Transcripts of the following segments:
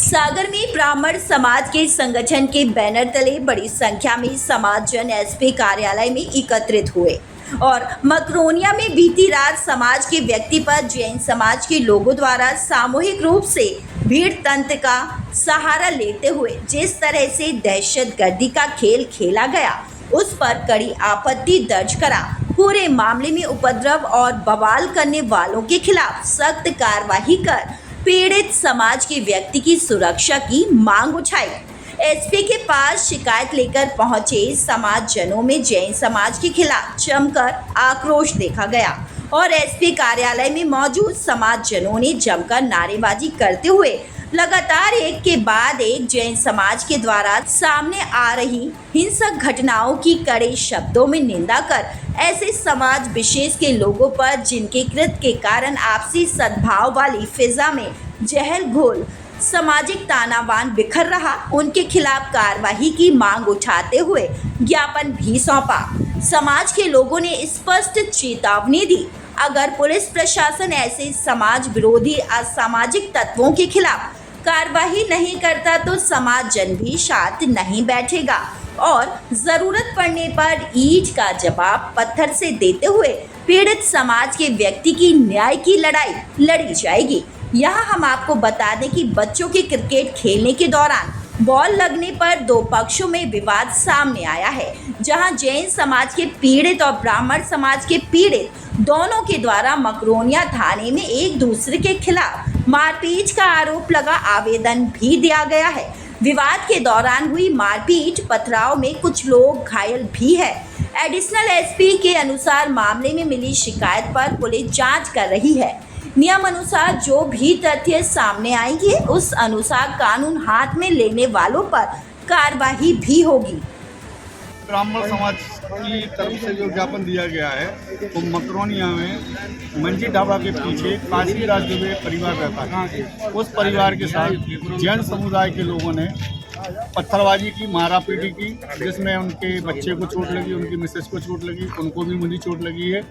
सागर में ब्राह्मण समाज के संगठन के बैनर तले बड़ी संख्या में समाजजन एसपी कार्यालय में एकत्रित हुए और मकरोनिया में बीती रात समाज के व्यक्ति पर जैन समाज के लोगों द्वारा सामूहिक रूप से भीड़ तंत्र का सहारा लेते हुए जिस तरह से दहशतगर्दी का खेल खेला गया उस पर कड़ी आपत्ति दर्ज करा। पूरे मामले में उपद्रव और बवाल करने वालों के खिलाफ सख्त कार्रवाई कर पीड़ित समाज के व्यक्ति की सुरक्षा की मांग उठाई। एसपी के पास शिकायत लेकर पहुंचे समाजजनों में जैन समाज के खिलाफ जमकर आक्रोश देखा गया और एसपी कार्यालय में मौजूद समाजजनों ने जमकर नारेबाजी करते हुए लगातार एक के बाद एक जैन समाज के द्वारा सामने आ रही हिंसक घटनाओं की कड़े शब्दों में निंदा कर ऐसे समाज विशेष के लोगों पर जिनके कृत्य के कारण आपसी सद्भाव वाली फिजा में जहल घोल सामाजिक तानावान बिखर रहा, उनके खिलाफ कार्रवाई की मांग उठाते हुए ज्ञापन भी सौंपा। समाज के लोगों ने स्पष्ट चेतावनी दी, अगर पुलिस प्रशासन ऐसे समाज विरोधी असामाजिक तत्वों के खिलाफ कार्रवाई नहीं करता तो समाज जन भी शांत नहीं बैठेगा और जरूरत पड़ने पर ईंट का जवाब पत्थर से देते हुए पीड़ित समाज के व्यक्ति की न्याय की लड़ाई लड़ी जाएगी। यहाँ हम आपको बता दें कि बच्चों के क्रिकेट खेलने के दौरान बॉल लगने पर दो पक्षों में विवाद सामने आया है, जहां जैन समाज के पीड़ित और ब्राह्मण समाज के पीड़ित दोनों के द्वारा मकरोनिया थाने में एक दूसरे के खिलाफ मारपीट का आरोप लगा आवेदन भी दिया गया है। विवाद के दौरान हुई मारपीट पथराव में कुछ लोग घायल भी है। एडिशनल एसपी के अनुसार मामले में मिली शिकायत पर पुलिस जांच कर रही है। नियम अनुसार जो भी तथ्य सामने आएंगे उस अनुसार कानून हाथ में लेने वालों पर कार्रवाई भी होगी। ब्राह्मण समाज की तरफ से जो ज्ञापन दिया गया है तो मकरोनिया में मंजी ढाबा के पीछे काशी राज दुबे परिवार रहता है। उस परिवार के साथ जैन समुदाय के लोगों ने पत्थरबाजी की, मारापीटी की, जिसमें उनके बच्चे को चोट लगी, उनकी मिसेस को चोट लगी, उनको भी मुझे चोट लगी है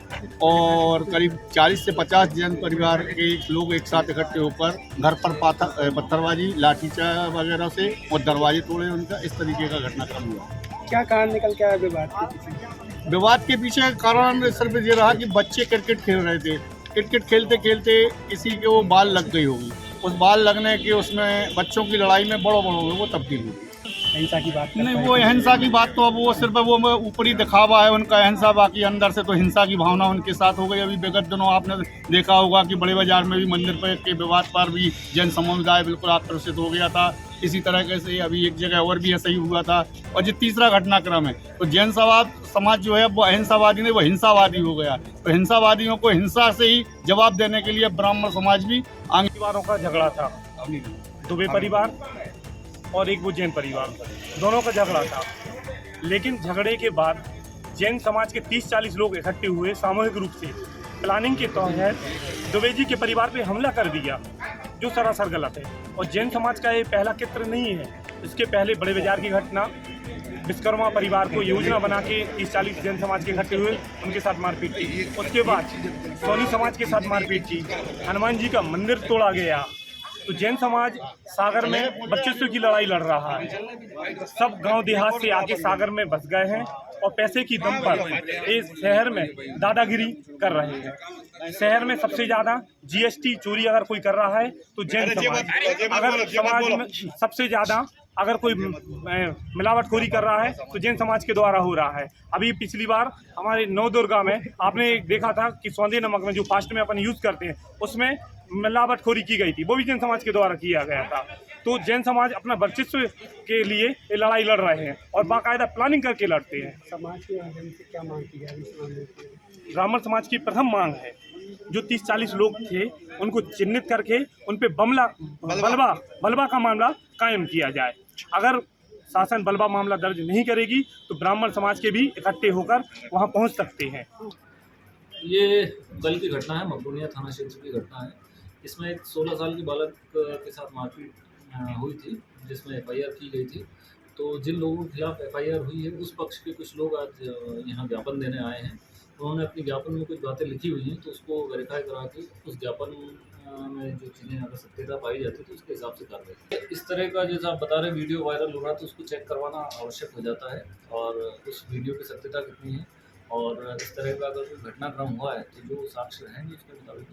और करीब 40 से 50 जैन परिवार के लोग एक साथ इकट्ठे होकर घर पर पत्थरबाजी, लाठीचार्ज वगैरह से और दरवाजे तोड़े उनका, इस तरीके का घटनाक्रम हुआ। क्या कारण निकल के आया विवाद के पीछे? विवाद के पीछे कारण सिर्फ ये रहा कि बच्चे क्रिकेट खेल रहे थे। क्रिकेट खेलते खेलते किसी के वो बाल लग गई होगी, उस बाल लगने के उसमें बच्चों की लड़ाई में बड़ों में वो तब्दील हुई। हिंसा की बात नहीं, वो हिंसा की बात तो अब वो सिर्फ वो ऊपरी दिखावा है उनका हिंसा, बाकी अंदर से तो हिंसा की भावना उनके साथ हो गई। अभी विगत दिनों आपने देखा होगा कि बड़े बाजार में भी मंदिर पर के विवाद पर भी जैन समुदाय बिल्कुल आक्रोशित हो गया था। इसी तरह से अभी एक जगह और भी ऐसा ही हुआ था। और ये तीसरा घटनाक्रम है तो जैन समाज जो है वो अहिंसावादी नहीं, वो हिंसावादी हो गया। तो हिंसावादियों को हिंसा से ही जवाब देने के लिए ब्राह्मण समाज भी परिवारों का झगड़ा था। दुबे परिवार और एक वो जैन परिवार, दोनों का झगड़ा था। लेकिन झगड़े के बाद जैन समाज के 30-40 लोग इकट्ठे हुए, सामूहिक रूप से प्लानिंग के तहत दुबे जी के परिवार पे हमला कर दिया, जो सरासर गलत है। और जैन समाज का ये पहला चित्र नहीं है। इसके पहले बड़े बाजार की घटना, विश्वकर्मा परिवार को योजना बना के 30-40 जैन समाज के इकट्ठे हुए, उनके साथ मारपीट की। उसके बाद सोनी समाज के साथ मारपीट की, हनुमान जी का मंदिर तोड़ा गया। तो जैन समाज सागर में वर्चस्व की लड़ाई लड़ रहा है। सब गांव देहात से आके सागर में बस गए हैं और पैसे की दम पर इस शहर में दादागिरी कर रहे हैं। शहर में सबसे ज्यादा जीएसटी चोरी अगर कोई कर रहा है तो जैन समाज। अगर समाज में सबसे ज्यादा अगर कोई मिलावटखोरी कर रहा है तो जैन समाज के द्वारा हो रहा है। अभी पिछली बार हमारे नवदुर्गा में आपने देखा था कि सौंदे नमक में जो फास्ट में अपन यूज करते हैं उसमें मिलावटखोरी की गई थी, वो भी जैन समाज के द्वारा किया गया था। तो जैन समाज अपना वर्चस्व के लिए ये लड़ाई लड़ रहे हैं और बाकायदा प्लानिंग करके लड़ते हैं। समाज के माध्यम से क्या मांग की जा रही है? ब्राह्मण समाज की प्रथम मांग है जो 30-40 लोग थे उनको चिन्हित करके उन पे बलवा का मामला कायम किया जाए। अगर शासन बलवा मामला दर्ज नहीं करेगी तो ब्राह्मण समाज के भी इकट्ठे होकर वहां पहुंच सकते हैं। ये कल की घटना है, मकरोनिया थाना क्षेत्र की घटना है। इसमें एक 16 साल की बालक के साथ मारपीट हुई थी, जिसमें एफआईआर की गई थी। तो जिन लोगों के खिलाफ एफआईआर हुई है उस पक्ष के कुछ लोग आज यहाँ ज्ञापन देने आए हैं उन्होंने अपने ज्ञापन में कुछ बातें लिखी हुई हैं, तो उसको वेरीफाई करा के उस ज्ञापन में जो चीज़ें अगर सत्यता पाई जाती है तो उसके हिसाब से कार्रवाई। इस तरह का जैसा आप बता रहे हैं वीडियो वायरल हो रहा है, तो उसको चेक करवाना आवश्यक हो जाता है, और उस वीडियो की सत्यता कितनी है, और इस तरह का अगर कोई घटनाक्रम हुआ है तो जो साक्ष्य रहेंगे उसके मुताबिक